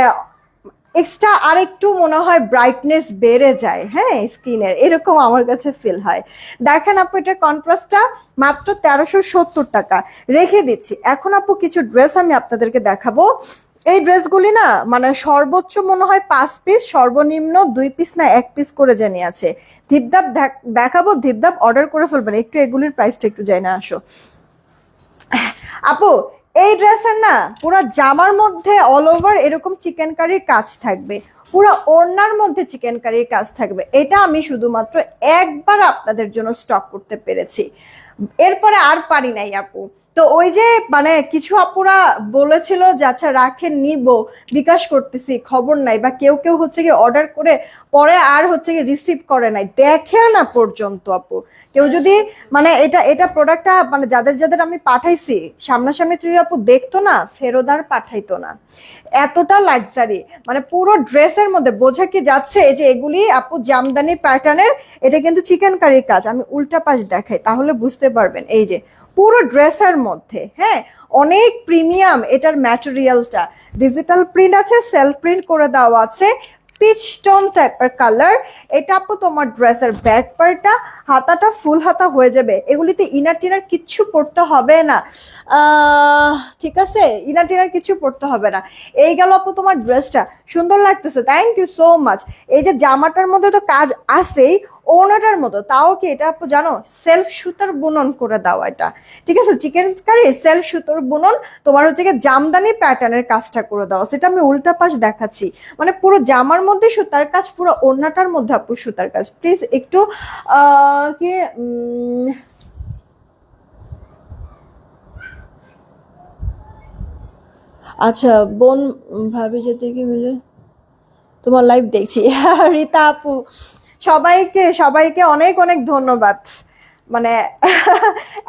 এক্সট্রা আরেকটু মনে হয় ব্রাইটনেস বেড়ে যায়, হ্যাঁ, স্কিনের, এরকম আমার কাছে ফিল হয়। দেখেন আপু, এটা কন্ট্রাস্টটা মাত্র 1370 টাকা রেখে দিচ্ছি। এখন আপু কিছু ড্রেস আমি আপনাদেরকে দেখাবো। এই ড্রেসগুলি না মানে সর্বোচ্চ মনে হয় 5 পিস, সর্বনিম্ন 2 পিস না 1 পিস করে জানি আছে। ধিপধাপ দেখাবো, ধিপধাপ অর্ডার করে ফেলবেন। একটু এগুলির প্রাইসটা একটু যাই না আসো আপু। এই ড্রেসের না পুরো জামার মধ্যে অল ওভার এরকম চিকেন কারির কাজ থাকবে, পুরো ওড়নার মধ্যে চিকেন কারির কাজ থাকবে। এটা আমি শুধুমাত্র একবার আপনাদের জন্য স্টক করতে পেরেছি, এরপরে আর পারি নাই আপু। তো ওই যে মানে কিছু আপুরা বলেছিল যে আচ্ছা রাখেন নিব, বিকাশ করতেছি, খবর নাই, বা কেউ কেউ হচ্ছে কি অর্ডার করে পরে আর হচ্ছে কি রিসিভ করে নাই, দেখে না পর্যন্ত আপু। কেউ যদি মানে এটা এটা প্রোডাক্টটা মানে যাদের যাদের আমি পাঠাইছি সামনাসামনি তুই আপু দেখতো না, ফেরত আর পাঠাইতো না। এতটা লাক্সারি, মানে পুরো ড্রেসের মধ্যে বোঝা কি যাচ্ছে যে এগুলি আপু জামদানি প্যাটার্নের। এটা কিন্তু চিকেন কারির কাজ, আমি উল্টা পাশ দেখাই তাহলে বুঝতে পারবেন। এই যে পুরো ড্রেসের মধ্যে, হ্যাঁ, অনেক প্রিমিয়াম এটার ম্যাটেরিয়ালটা। ডিজিটাল প্রিন্ট আছে, সেলফ প্রিন্ট করে দেওয়া আছে, পিচ টোন টাইপের কালার। এটা আপু তোমার ড্রেসের ব্যাক পার্টটা, হাতাটা ফুল হাতা হয়ে যাবে। এগুলিতে ইনার টিনার কিচ্ছু পড়তে হবে না, ঠিক আছে? ইনার টিনার কিছু পড়তে হবে না। এই গেল আপু তোমার ড্রেসটা, সুন্দর লাগতেছে, থ্যাংক ইউ সো মাচ। এই যে জামাটার মধ্যে তো কাজ আছেই, ওনাটার মতো, তাও কি এটা আপু জানো সেলফ সুতার বুনন করে দাও এটা, ঠিক আছে? চিকেন কারি সেলফ সুতোর বুনন, তোমার হচ্ছে কি জামদানি প্যাটার্নের কাজটা করে দাও, সেটা আমি উল্টা পাশ দেখাচ্ছি। মানে পুরো জামার মধ্যে সুতার কাজ, পুরো ওড়নাটার মধ্যে আপু সুতার কাজ। প্লিজ একটু কি আচ্ছা বোন ভাবি যেতে কি মিলে তোমার লাইভ দেখছি রীতা আপু, সবাইকে সবাইকে অনেক অনেক ধন্যবাদ। মানে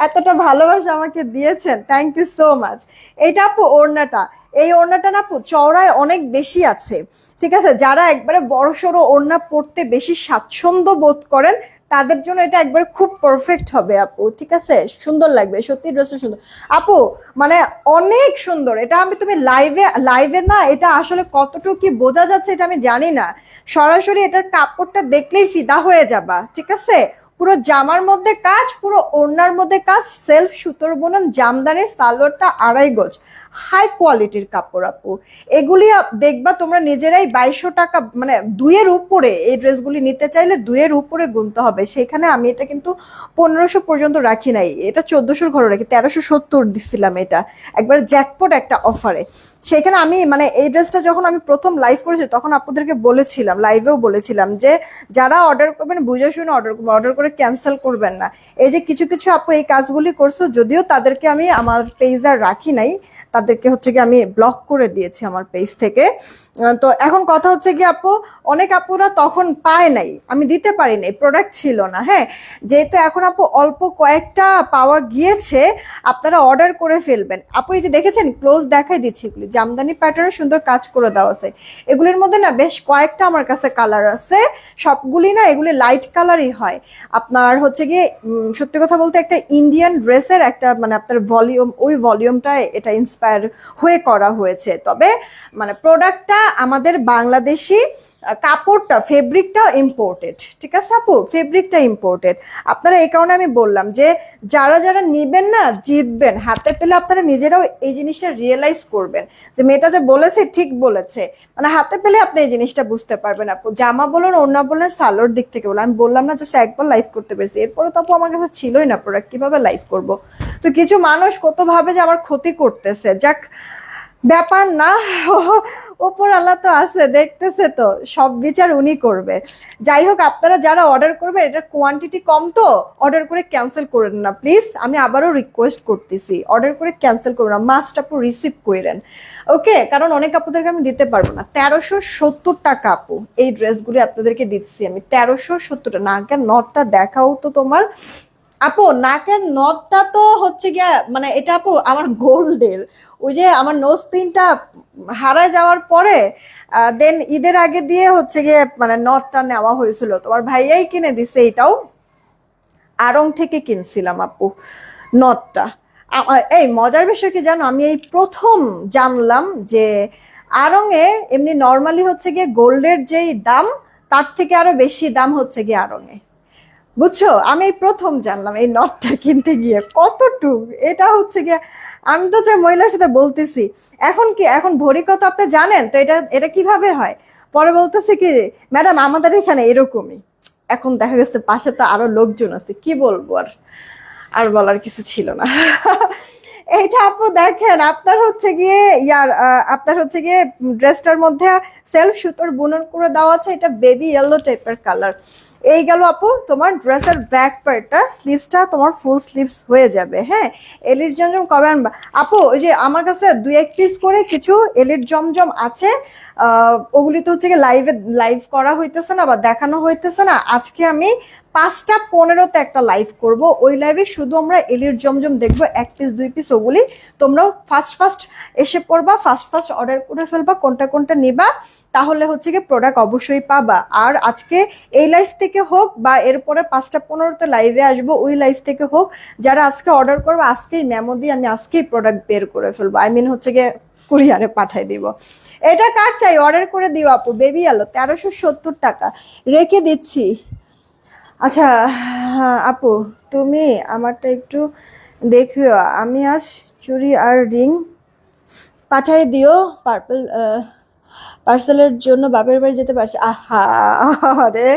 এতটা ভালোবাসা আমাকে দিয়েছেন, থ্যাংক ইউ সো মাচ। এইটা আপু ওড়নাটা, এই ওড়নাটা না আপু চওড়ায় অনেক বেশি আছে, ঠিক আছে? যারা একবারে বড়সড় ওড়না পরতে বেশি স্বাচ্ছন্দ্য বোধ করেন তাদের জন্য এটা একবার খুব পারফেক্ট হবে আপু, ঠিক আছে? সুন্দর লাগবে সত্যি, ড্রেসটা সুন্দর আপু, মানে অনেক সুন্দর। এটা তুমি লাইভে লাইভে না এটা আসলে কতটুকু কি বোঝা যাচ্ছে এটা আমি জানি না, সরাসরি এটার কাপড়টা দেখলেই ফিদা হয়ে যাবা, ঠিক আছে? পুরো জামার মধ্যে কাজ, পুরো ওড়নার মধ্যে কাজ, সেলফ সুতোর বুনন, জামদানির, সালোয়ারটা 2.5 গজ, হাই কোয়ালিটির কাপড় আপু। এগুলি দেখবা তোমরা নিজেরাই 2200 টাকা, মানে 2 এর উপরে এই ড্রেসগুলি নিতে চাইলে 2 এর উপরে গুনতে হবে। সেখানে আমি এটা কিন্তু 1500 পর্যন্ত রাখি নাই, এটা 1400 ঘরে রাখি, 1370 দিছিলাম এটা একবার জ্যাকপট একটা অফারে। সেখানে আমি মানে এই ড্রেসটা যখন আমি প্রথম লাইভ করেছি তখন আপনাদেরকে বলেছিলাম, লাইভেও বলেছিলাম যে যারা অর্ডার করবেন বুঝে শুনে অর্ডার করবেন, অর্ডার করে ক্যান্সেল করবেন না। এই যে কিছু কিছু আপু এই কাজগুলি করছো, যদিও তাদেরকে আমি আমার পেজ আর রাখি নাই, তাদেরকে হচ্ছে কি আমি ব্লক করে দিয়েছি আমার পেজ থেকে। তো এখন কথা হচ্ছে কি আপু, অনেক আপুরা তখন পায় নাই, আমি দিতে পারি নাই, প্রোডাক্ট ছিল না। হ্যাঁ, যেহেতু এখন আপু অল্প কয়েকটা পাওয়া গিয়েছে, আপনারা অর্ডার করে ফেলবেন আপু। এই যে দেখেছেন ক্লোজ দেখাই দিচ্ছি, এগুলি জামদানি প্যাটার্নে সুন্দর কাজ করে দেওয়া আছে। এগুলির মধ্যে না বেশ কয়েকটা আমার কাছে কালার আছে, সবগুলি না এগুলি লাইট কালারই হয়। আপনার হচ্ছে গিয়ে সত্যি কথা বলতে একটা ইন্ডিয়ান ড্রেসের একটা মানে আপনার ভলিউম, ওই ভলিউমটায় এটা ইন্সপায়ার হয়ে করা হয়েছে। তবে মানে প্রোডাক্টটা আমাদের বাংলাদেশি, কাপড়টা ফেব্রিকটা ইম্পোর্টেড, ঠিক আছে আপু? ফেব্রিকটা ইম্পোর্টেড। আপনারা এই কারণে আমি বললাম যে যারা যারা নিবেন না জিতবেন, হাতে পেলে আপনারা নিজেরাও এই জিনিসটা রিয়েলাইজ করবেন যে মেয়েটা যে বলেছে ঠিক বলেছে, মানে হাতে পেলে আপনি এই জিনিসটা বুঝতে পারবেন আপু। জামা বলুন, ওড়না বললেন, সালোয়ার দিক থেকে বলুন, আমি বললাম না জাস্ট একবার লাইভ করতে পেরেছি, এরপরে তো আপু আমার কাছে ছিলই না প্রোডাক্ট, কিভাবে লাইভ করব? তো কিছু মানুষ কত ভাবে যে আমার ক্ষতি করতেছে, যাক ব্যাপার না, ওপর আল্লাহ তো আছে, দেখতেছে তো, সব বিচার উনি করবে। যাই হোক, আপনারা যারা অর্ডার করবে এটার কোয়ান্টিটি কম, তো অর্ডার করে ক্যান্সেল করেন না প্লিজ, আমি আবারও রিকোয়েস্ট করতেছি, অর্ডার করে ক্যান্সেল করবেন না, মাস্ট আপু রিসিভ করেন, ওকে? কারণ অনেক আপুদেরকে আমি দিতে পারবো না। 1370 টাকা আপু এই ড্রেসগুলি আপনাদেরকে দিচ্ছি আমি, 1370 টাকা। নাকের নটটা দেখাও তো তোমার আপু, নাকের নথটা তো হচ্ছে গিয়া মানে এটা আপু আমার গোল্ডের, ওই যে আমার নোজ পিনটা হারায় যাওয়ার পরে দেন ঈদের আগে দিয়ে হচ্ছে গিয়ে মানে নথটা নেওয়া হয়েছিল, তোমার ভাইয়াই কিনে দিছে, এটাও আড়ং থেকে কিনছিলাম আপু নথটা। এই মজার বিষয় কি জানো, আমি এই প্রথম জানলাম যে আড়ংয়ে এমনি নর্মালি হচ্ছে গিয়ে গোল্ডের যেই দাম তার থেকে আরো বেশি দাম হচ্ছে গিয়ে আড়ংয়ে, বুঝছো? আমি এই প্রথম জানলাম এই নটটা কিনতে গিয়ে কতটুক এটা হচ্ছে গিয়ে। আমি তো যে মহিলার সাথে বলতেছি এখন কি, এখন ভরি কত আপনি জানেন তো? এটা এটা কিভাবে হয়? পরে বলতেছে কি, ম্যাডাম আমাদের এখানে এরকমই। এখন দেখা গেছে পাশে তো আরো লোকজন আছে, কি বলবো আর, আর বলার কিছু ছিল না। এইটা আপু দেখেন, আপনার হচ্ছে গিয়ে আপনার হচ্ছে গিয়ে ড্রেসটার মধ্যে সেলফ সুতোর বুনন করে দেওয়া আছে, এটা বেবি ইয়েলো টাইপের কালার। এই গেল আপু তোমার ড্রেসের ব্যাক পার্টটা, স্লিভসটা তোমার ফুল স্লিভস হয়ে যাবে। হ্যাঁ, এলিট জমজম কবে আনবা আপু? ওই যে আমার কাছে 2-1 পিস করে কিছু এলিট জমজম আছে, ওগুলি তো হচ্ছে গিয়ে লাইভ করা হইতেছে না বা দেখানো হইতেছে না। আজকে আমি 5:15-তে একটা লাইভ করব, ওই লাইভে শুধু আমরা এলিট জমজম দেখবো, 1 পিস 2 পিস, ওগুলি তোমরাও ফার্স্ট এসে পড়বা, ফার্স্ট অর্ডার করে ফেলবা কোনটা কোনটা নিবা, তাহলে হচ্ছে গিয়ে প্রোডাক্ট অবশ্যই পাবা। আর আজকে এই লাইভ থেকে হোক বা এরপরে 5:15-তে লাইভে আসবো, ওই লাইভ থেকে হোক, যারা আজকে অর্ডার করবো আজকেই মেমো দিয়ে আমি আজকেই প্রোডাক্ট বের করে ফেলবো, আই মিন হচ্ছে গিয়ে কুরিয়ারে পাঠাই দিব। এটা কার চাই অর্ডার করে দিও আপু, বেবি আলো 1370 টাকা রেখে দিচ্ছি। আচ্ছা আপু, তুমি আমারটা একটু দেখিও, আমি আজ চুড়ি আর রিং পাঠাই দিও, পার্পল পার্সেলের জন্য বাপের বাড়ি যেতে পারছি। আহা রে,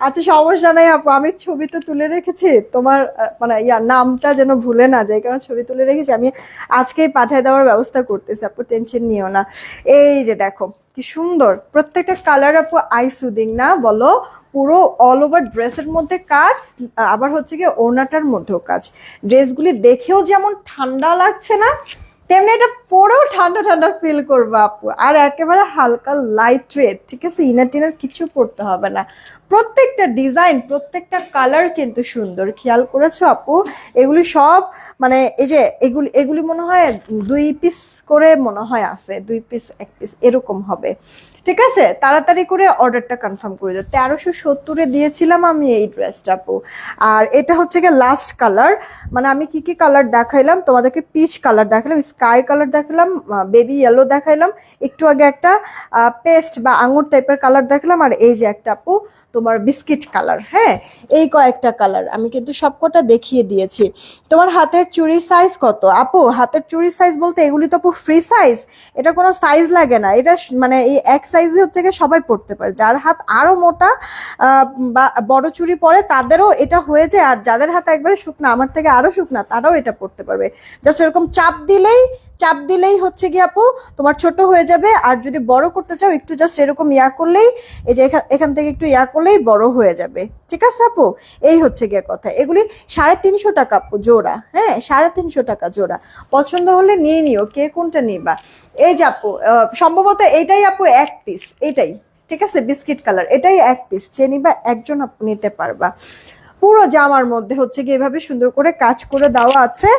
আচ্ছা সমস্যা নাই আপু, আমি ছবি তো তুলে রেখেছি তোমার, মানে নামটা যেন ভুলে না যায়, কারণ ছবি তুলে রেখেছি, আমি আজকেই পাঠিয়ে দেওয়ার ব্যবস্থা করতেছি আপু, টেনশন নিও না। এই যে দেখো কি সুন্দর প্রত্যেকটা কালার আপু, আই সুদিং না বলো? পুরো অল ওভার ড্রেসের মধ্যে কাজ, আবার হচ্ছে কি ওড়নাটার মধ্যেও কাজ। ড্রেসগুলি দেখেও যেমন ঠান্ডা লাগছে না, তেমনি এটা পরেও ঠান্ডা ঠান্ডা ফিল করবে আপু। আর একেবারে হালকা লাইট ওয়েট, ঠিক আছে? ইনার টিনার কিছু পড়তে হবে না, প্রত্যেকটা ডিজাইন প্রত্যেকটা কালার কিন্তু সুন্দর, খেয়াল করেছো আপু? এগুলি সব মানে এই যে এগুলি এগুলি মনে হয় 2 পিস করে মনে হয় আছে, 2 পিস 1 পিস এরকম হবে। ঠিক আছে, তাড়াতাড়ি করে অর্ডারটা কনফার্ম করে দাও। 1370-এ দিয়েছিলাম আমি এই ড্রেসটা আপু। আর এটা হচ্ছে গিয়ে লাস্ট কালার, মানে আমি কি কি কালার দেখাইলাম তোমাদেরকে? পিচ কালার দেখালাম, স্কাই কালার দেখালাম, বেবি ইয়েলো দেখাইলাম, একটু আগে একটা পেস্ট বা আঙুর টাইপের কালার দেখালাম, আর এই যে একটা আপু তোমার বিস্কিট কালার। হ্যাঁ, এই কয়েকটা কালার আমি কিন্তু সবকটা দেখিয়ে দিয়েছি। তোমার হাতের চুড়ির সাইজ কত আপু? হাতের চুড়ির সাইজ বলতে এগুলি তো আপু ফ্রি সাইজ, এটা কোনো সাইজ লাগে না। এটা মানে এই এক সাইজে হচ্ছে গিয়ে সবাই পড়তে পারে, যার হাত আরো মোটা বা বড় চুড়ি পরে তাদেরও এটা হয়ে যায়, আর যাদের হাত একবারে শুকনা, আমার থেকে আরো শুকনা, তারাও এটা পড়তে পারবে। জাস্ট এরকম চাপ দিলেই হচ্ছে গিয়ে আপু তোমার ছোট হয়ে যাবে। আর যদি বড় করতে চাও একটু জাস্ট এরকম ইয়া করলেই, এই যে এখান থেকে একটু ইয়া করলেই বড় হয়ে যাবে। ঠিক আছে আপু, এই হচ্ছে গিয়ে কথা। এগুলি 350 টাকা আপু জোড়া। হ্যাঁ, 350 টাকা জোড়া। পছন্দ হলে নিয়ে নিও, কে কোনটা নিবা। এই যে আপু সম্ভবত এইটাই আপু 1 পিস, এটাই। ঠিক আছে, বিস্কিট কালার, এটাই 1 পিস। যে নিবা একজন আপু নিতে পারবা। পুরো জামার মধ্যে হচ্ছে গিয়ে এভাবে সুন্দর করে কাজ করে দেওয়া আছে।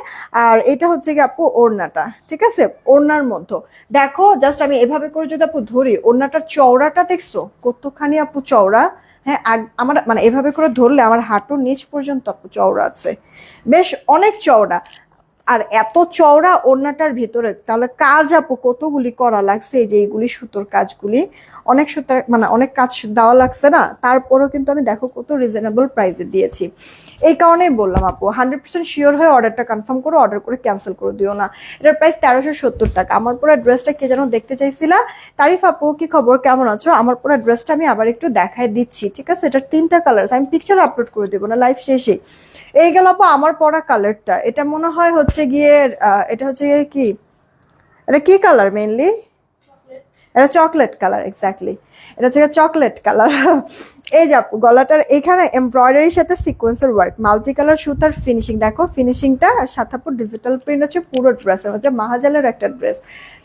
আর এটা হচ্ছে গিয়ে আপু ওড়নাটা। ঠিক আছে, ওড়নার মধ্যে দেখো, জাস্ট আমি এভাবে করে যদি আপু ধরি, ওড়নাটার চওড়াটা দেখছো কতখানি আপু চওড়া? হ্যাঁ, আমার মানে এভাবে করে ধরলে আমার হাঁটুর নিচ পর্যন্ত আপু চওড়া আছে, বেশ অনেক চওড়া। আর এত চওড়া ওড়নাটার ভিতরে, তাহলে কাজ আপু কতগুলি করা লাগছে। এই যে এইগুলি সুতোর কাজগুলি, অনেক সুতার মানে অনেক কাজ দেওয়া লাগছে না, তারপরেও কিন্তু আমি দেখো কত রিজনেবল প্রাইসে দিয়েছি। এই কারণেই বললাম আপু 100% শিওর হয়ে অর্ডারটা কনফার্ম করো, অর্ডার করে ক্যান্সেল করে দিও না। এটার প্রাইস 1370 টাকা। আমার পুরো ড্রেসটা কে যেন দেখতে চাইছিলা, তারিফ আপু কি খবর, কেমন আছো? আমার পুরো ড্রেসটা আমি আবার একটু দেখায় দিচ্ছি। ঠিক আছে, এটার 3টা কালার, আমি পিকচার আপলোড করে দেবো না লাইভ শেষে। এই গেল আপু আমার পরা কালারটা। এটা মনে হয় হচ্ছে গিয়ে এটা হচ্ছে গিয়ে কি, এটা কি কালার মেইনলি? এটা চকলেট কালার, এক্স্যাক্টলি, এটা হচ্ছে চকলেট কালার। এই যে আপু গলাটার এখানে এমব্রয়ডারির সাথে সিকোয়েন্সের ওয়ার্ক, মাল্টি কালার সুতার ফিনিশিং, দেখো ফিনিশিংটা। আর সাথে আপু ডিজিটাল প্রিন্ট আছে পুরো ড্রেসের মধ্যে, মাহাজালের একটা ড্রেস।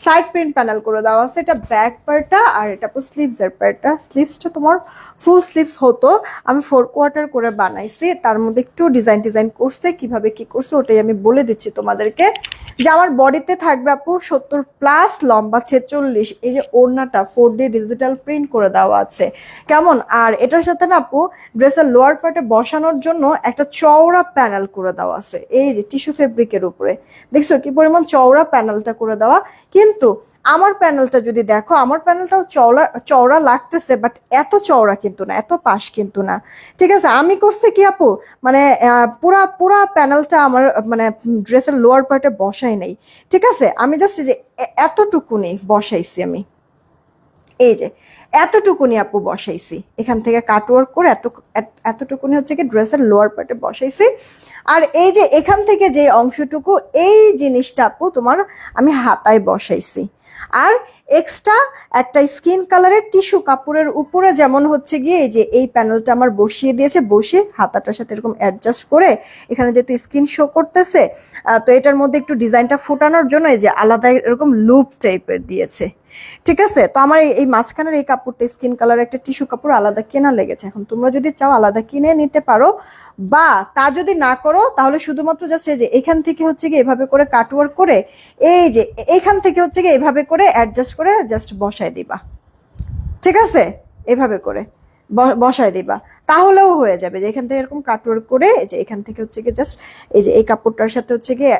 সাইড প্রিন্ট প্যানেল করে দেওয়া আছে, এটা ব্যাক পার্টটা। আর এটা আপু স্লিভসের পার্টটা। স্লিভসটা তোমার ফুল স্লিভস হতো, আমি 4 কোয়ার্টার করে বানাইছি, তার মধ্যে একটু ডিজাইন করছে, কিভাবে কি করছে ওটাই আমি বলে দিচ্ছি তোমাদেরকে। যে আমার বডিতে থাকবে আপু 70+, লম্বা 46। এই যে ওড়নাটা 4D ডিজিটাল প্রিন্ট করে দেওয়া আছে, কেমন? আর এটার সাথে না আপু ড্রেসের লোয়ার পার্টে বসানোর জন্য একটা চওড়া প্যানেল করে দেওয়া আছে, এই যে টিস্যু ফেব্রিকের উপরে। দেখছো কি পরিমাণ চওড়া প্যানেলটা করে দেওয়া। কিন্তু আমার প্যানেলটা যদি দেখো, আমার প্যানেলটাও চওড়া চওড়া লাগতেছে, বাট এত চওড়া কিন্তু না, এত পাশ কিন্তু না। ঠিক আছে, আমি করছি কি আপু, মানে পুরা পুরা প্যানেলটা আমার মানে ড্রেসের লোয়ার পার্টে বসাই নাই। ঠিক আছে, আমি জাস্ট যে এতটুকুনি বসাইছি আমি, এই যে এতটুকুনি আপু বসাইছি, এখান থেকে কাটওয়ার্ক করে এতটুকুনি হচ্ছে কি ড্রেসের লোয়ার পার্টে বসাইছি। আর এই যে এখান থেকে যে অংশটুকু, এই জিনিসটা আপু তোমার আমি হাতায় বসাইছি। আর এক্সট্রা একটা স্কিন কালারের টিস্যু কাপড়ের উপরে যেমন হচ্ছে গিয়ে এই যে এই প্যানেলটা আমার বসিয়ে দিয়েছে, বসে হাতাটার সাথে এরকম অ্যাডজাস্ট করে, এখানে যেহেতু স্কিন শো করতেছে, তো এটার মধ্যে একটু ডিজাইনটা ফোটানোর জন্য এই যে আলাদা এরকম লুপ টাইপের দিয়েছে। ঠিক আছে, তো আমার এই মাঝখানের এই কাপড়টা স্কিন কালার একটা টিস্যু কাপড় আলাদা কেনা লেগেছে। এখন তোমরা যদি চাও আলাদা কিনে নিতে পারো, বা তা যদি না করো তাহলে শুধুমাত্র জাস্ট এই যে এখান থেকে হচ্ছে গিয়ে এভাবে করে কাটওয়ার্ক করে, এই যে এখান থেকে হচ্ছে গিয়ে এভাবে করে অ্যাডজাস্ট করে জাস্ট বসায় দিবা। ঠিক আছে, এভাবে করে বসায় দিবা, তাহলেও হয়ে যাবে। যে এখান থেকে এরকম কাটওয়ার্ক করে, যে এখান থেকে হচ্ছে গিয়ে জাস্ট এই যে এই কাপড়টার সাথে হচ্ছে গিয়ে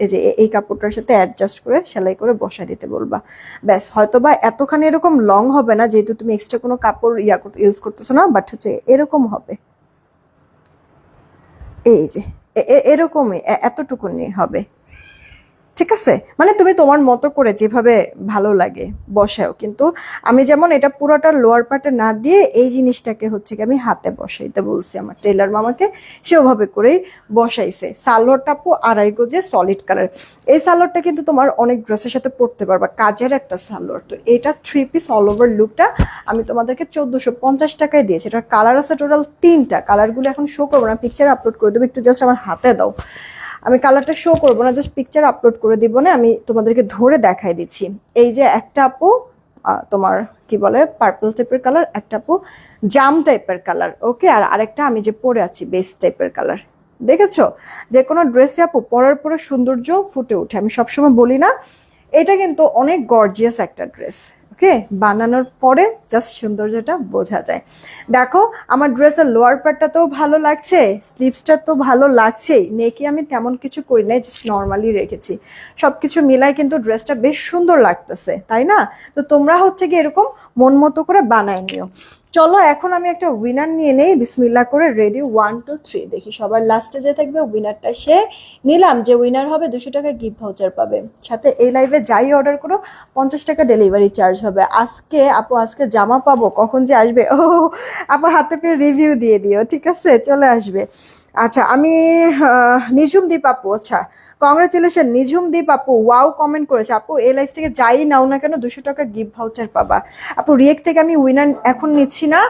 এই যে এই কাপড়টার সাথে অ্যাডজাস্ট করে সেলাই করে বসায় দিতে বলবা। ব্যাস, হয়তো বা এতখানি এরকম লং হবে না, যেহেতু তুমি এক্সট্রা কোনো কাপড় ইউজ করতেছো না, বাট হচ্ছে এরকম হবে, এই যে এরকমই এতটুকুনি হবে। ঠিক আছে, মানে তুমি তোমার মতো করে যেভাবে ভালো লাগে বসাও। কিন্তু আমি যেমন এটা পুরোটা লোয়ার পার্টে না দিয়ে এই জিনিসটাকে হচ্ছে কি আমি হাতে বসাইতে বলছি আমার টেলার মামাকে, সে ওভাবে করেই বসাইছে। সালোয়ারটা আপু 2.5 গজে সলিড কালার। এই সালোয়ারটা কিন্তু তোমার অনেক ড্রেসের সাথে পরতে পারবা, কাজের একটা সালোয়ার। তো এটা 3 পিস অল ওভার লুকটা আমি তোমাদেরকে 1450 টাকায় দিয়েছি। এটার কালার আছে টোটাল 3টা। কালারগুলো এখন শো করবো না, পিকচার আপলোড করে দেবো, একটু জাস্ট আমার হাতে দাও। আমি কালারটা শো করবো না, জাস্ট পিকচার আপলোড করে দিব না, আমি তোমাদেরকে ধরে দেখাই দিচ্ছি। এই যে একটা আপু তোমার কি বলে পার্পল টাইপের কালার, একটা আপু জাম টাইপের কালার, ওকে, আর আরেকটা আমি যে পরে আছি বেস টাইপের কালার। দেখেছো, যে কোনো ড্রেসে আপু পরার পরে সৌন্দর্য ফুটে ওঠে, আমি সবসময় বলি না। এটা কিন্তু অনেক গর্জিয়াস একটা ড্রেস, ওকে, বানানোর পরে জাস্ট সৌন্দর্যটা বোঝা যায়। দেখো আমার ড্রেসের লোয়ার পার্টটা তো ভালো লাগছে, স্লিভসটা তো ভালো লাগছেই, নেকে আমি তেমন কিছু করি নাই, জাস্ট নর্মালি রেখেছি। সব কিছু মিলাই কিন্তু ড্রেসটা বেশ সুন্দর লাগতেছে, তাই না? তো তোমরা হচ্ছে কি এরকম মন মতো করে বানায় নিও। চলো এখন আমি একটা উইনার নিয়ে নেই, বিসমিল্লাহ করে, রেডি, 1 2 3, দেখি সবার লাস্টে যে থাকবে উইনারটা সে নিলাম। যে উইনার হবে 200 টাকা গিফট ভাউচার পাবে, সাথে এই লাইভে যাই অর্ডার করো 50 টাকা ডেলিভারি চার্জ হবে। আজকে আপু আজকে জামা পাবো, কখন যে আসবে, ও আপু হাতে পেয়ে রিভিউ দিয়ে দিও, ঠিক আছে, চলে আসবে। আচ্ছা আমি নিঝুম দীপ আপু, আচ্ছা কংগ্রেচুলেশন নিঝুম দীপ আপু, ওয়াও কমেন্ট করেছে। আপু এই লাইফ থেকে যাই নাও না কেন 200 টাকা গিফট ভাউচার পাবা। আপু রিয়েক্ট থেকে আমি উইনার এখন নিচ্ছি না,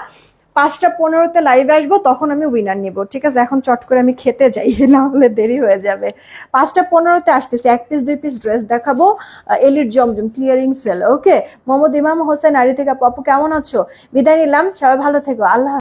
5টা 15-তে লাইভে আসবো তখন আমি উইনার নিব, ঠিক আছে? এখন চট করে আমি খেতে যাই, না হলে দেরি হয়ে যাবে। 5টা 15-তে আসতেছি, 1 পিস 2 পিস ড্রেস দেখাবো, এলির জমজম ক্লিয়ারিং সেল, ওকে। মোহাম্মদ ইমাম হোসেন আরি থেকে আপু, আপু কেমন আছো? বিদায় নিলাম, সবাই ভালো থেকো, আল্লাহ।